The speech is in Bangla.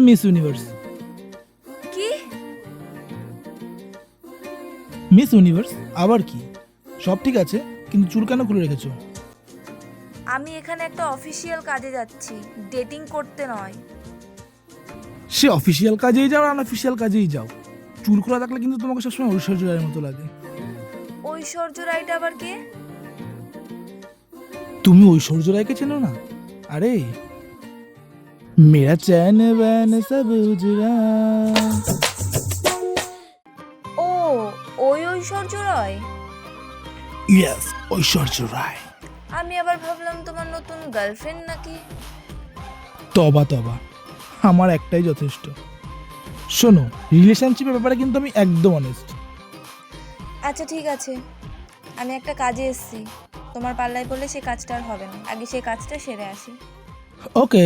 Miss universe. কি? মিস ইউনিভার্স আবার কি? সব ঠিক আছে, কিন্তু চুল কেন খুলে রেখেছো? আমি এখানে একটা অফিসিয়াল কাজে যাচ্ছি, ডেটিং করতে নয়। সে অফিসিয়াল কাজেই যাও আর আনঅফিসিয়াল কাজেই যাও, চুল খোলা থাকলে কিন্তু তোমাকে সবসময় ঐশ্বর্য রায়ের মতো লাগে। ঐশ্বর্য রায়টা আবার কে? তুমি ঐশ্বর্য রায়কে চেনো না? আরে মেরা চ্যান ব্যান সব উজরা। ও, ওই ঐশ্বর্য রায়। ইয়েস, ঐশ্বর্য রায়। আমি আবার ভাবলাম তোমার নতুন গার্লফ্রেন্ড নাকি। তবা তবা, আমার একটাই যথেষ্ট। শোনো, রিলেশনশিপের ব্যাপারে কিন্তু আমি একদম অনেস্ট। আচ্ছা ঠিক আছে, আমি একটা কাজে এসেছি, তোমার পাল্লায় পড়লে সে কাজটা আর হবে না, আগে সেই কাজটা সেরে আসি। ওকে।